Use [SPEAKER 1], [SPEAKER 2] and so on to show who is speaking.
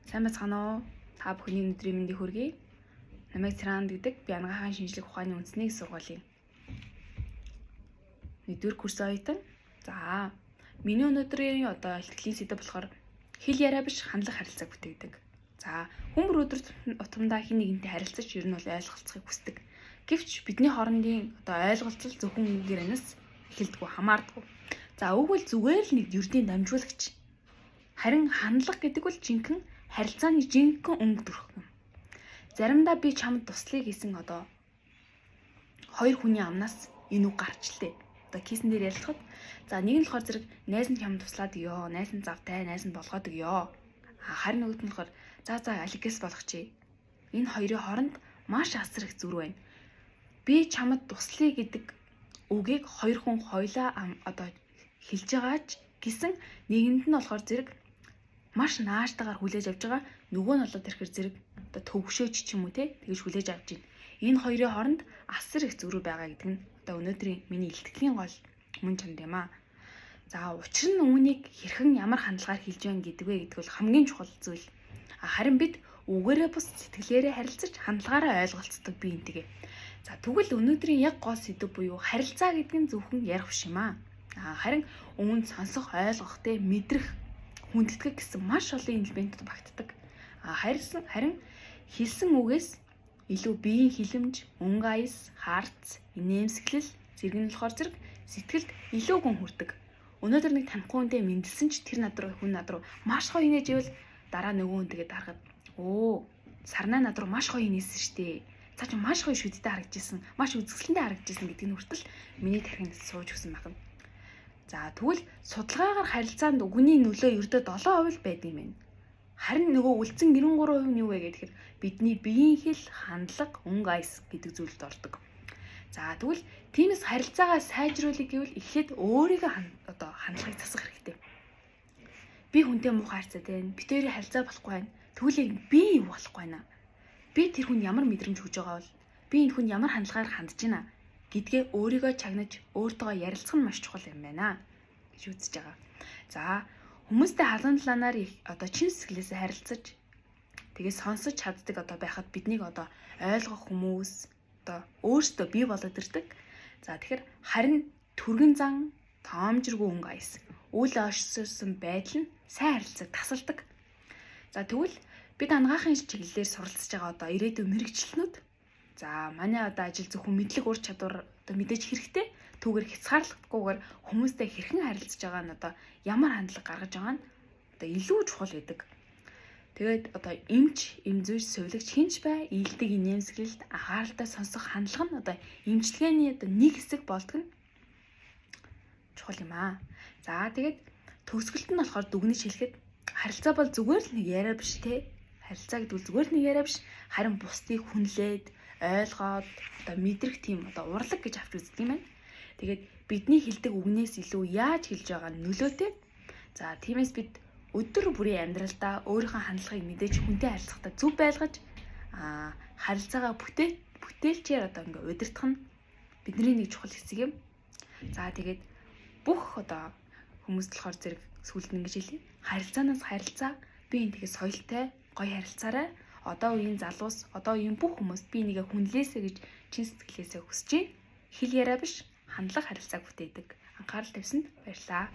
[SPEAKER 1] Сайн бацгаана уу? Та бүхний өдрийн мэндийг хүргэе. Намайг Цэран гэдэг би анагаахын шинжлэх ухааны үндэсний сургуулийн 1-р курс оюутан. За, миний өнөөдрийн ихтгэлийн сэдэв болохоор хэл яриа биш хандлага харилцааг бүтээгдэг. За, хүн бүр өдөр тутамдаа хэн нэгэнтэй харилцаж ер нь бол ойлголцохыг хүсдэг. Гэвч бидний хоорондын ойлголцол зөвхөн гэрэнээс эхэлдэггүй, хамаардаггүй. За, өгвөл зүгээр л нэг ердийн дамжуулагч. Харин хандлага гэдэг бол жинхэнэ харилцааны жинхэнэ өнгө төрх юм. Заримдаа би чамд туслая гэсэн хоёр хүний амнаас энэ үг гарч лээ. Кисэн дээр ярилцахад за нэг нь болохоор зэрэг найз нь чамд туслаад өгөө, найз нь завтай, найз нь болгоод өгөө. Харин нөгөөд нь болохоор за алигээс болгочихъя. Энэ хоёрын хооронд маш асар их зүр байна. Би чамд туслая гэдэг үгийг хоёр хүн хоёлаа хэлж байгаач гэсэн нэгэнд нь болохоор зэрэг маш нааштайгаар хүлээж авч байгаа, нөгөө нь болоод ирэхээр зэрэг төвөгшөөч ч юм уу тэгж хүлээж авч байна. Энэ хоёрын хооронд асар их зөрүү байгаа гэдэг нь өнөөдрийн миний илтгэлийн гол мөн чанд юм аа. За учир нь үүнийг хэрхэн ямар хандлагаар хэлж байна гэдэг вэ гэдэг бол хамгийн чухал зүйл. Харин бид үгээрээ бус сэтгэлээрээ харилцаж хандлагаараа ойлголцдог би энтэйгээ. За тэгвэл өнөөдрийн яг гол сэдэв буюу харилцаа гэдэг нь зөвхөн ярих биш юм аа. Харин өмнө сонсох, ойлгох, мэдрэх, хүндэтгэх гэсэн маш олон элементүүд багтдаг. Харин хэлсэн үгээс илүү биеийн хилэмж, өнгө аяс, харц, инээмсэглэл зэрэг нь болохоор зэрэг сэтгэлд илүү гүн хүрдэг. Өнөөдөр нэг танихгүй хүнтэй мэндэлсэн ч тэр хүн над руу маш гоё инээж ивэл дараа нөгөө хүн тэгээд харахад сарнаа над руу маш гоё инээсэн штэ. Цаа чи маш гоё шүдтэй харагдажсэн, маш үзэсгэлэнтэй харагдажсэн гэдэг нь хүртэл миний тархинд сууж өгсөн байна. За тэгвэл судалгаагаар харилцаанд үгний нөлөө ердөө 7% байдаг юм байна. Харин нөгөө үлдсэн 93% нь юу вэ гэхээр бидний биеийн хэл, хандлага, өнгө аяс гэдэг зүйлд ордог. За тэгвэл тиймээс харилцаагаа сайжруулах гэвэл эхлээд өөрийгөө хандлагыг засах хэрэгтэй. Би хүнтэй муухай харьцаатай байна. Бид хоёрын харилцаа болохгүй байна. Тэгвэл би юу болохгүй байна? Би тэр хүн ямар мэдрэмж хүж байгаа бол би энэ хүн ямар хандлагаар хандж байна гэдгээ өөрийгөө чагнаж өөртөө ярилцах нь маш чухал юм байна гэж үзэж байгаа. За хүмүүстэй халуун талаанаар чин сэтгэлээсээ харилцаж тэгээ сонсож чаддаг байхад биднийг ойлгох хүмүүс өөрсдөө бий болоод ирдэг. За тэгэхээр харин түргэн зан тоомжиргүй өнгө аяс үл ойрсон байдал нь сайн харилцааг тасалдаг. За тэгвэл бид анагаахын чиглэлээр суралцж байгаа ирээдүйн мэрэгчлэнүүд за манай ажил зөвхөн мэдлэг ур чадвар мэдээж хэрэгтэй түүгээр хязгаарлагдахгүйгээр хүмүүстэй хэрхэн харилцаж байгаа нь ямар хандлага гаргаж байгаа нь илүү чухал гэдэг. Тэгээд эмч, эмзүүр, сувилагч хинч бай, ийдэг инээмсэглэлт, анхааралтай сонсох хандлага нь эмчилгээний нэг хэсэг болдог нь чухал юм аа. За тэгээд төгсгөлт нь болохоор дүгнэж хэлэхэд харилцаа бол зүгээр л нэг яриа биш харилцаа гэдэг бол зүгээр л нэг яриа биш, харин бусдыг хүнлээд, ойлгоод, мэдрэх тийм урлаг гэж авч үздэг юм байна. Тэгээд бидний хэлдэг үгнээс илүү яаж хэлж байгаа нь нөлөөтэй. За тиймээс бид өдөр бүрийн амьдралдаа өөрийнхөө хандлагыг мэдээж хүнтэй харилцахдаа зөв байлгаж харилцаагаа бүтээлчээр удирдах нь бидний нэг чухал хэсэг юм. За тэгээд бүх хүмүүс болохоор зэрэг сүлд нь гэж хэлье. Харилцаанаас харилцаа би энэ тэгээ соёлтой гоё харилцаарай. Үеийн залуус, үеийн бүх хүмүүс би нэгэ хүнлээсэ гэж чин сэтгэлээсээ хүсэж байна. Хэл яриа биш хандлага харилцааг бүтээдэг. Анхаарал тавьсанд баярлалаа.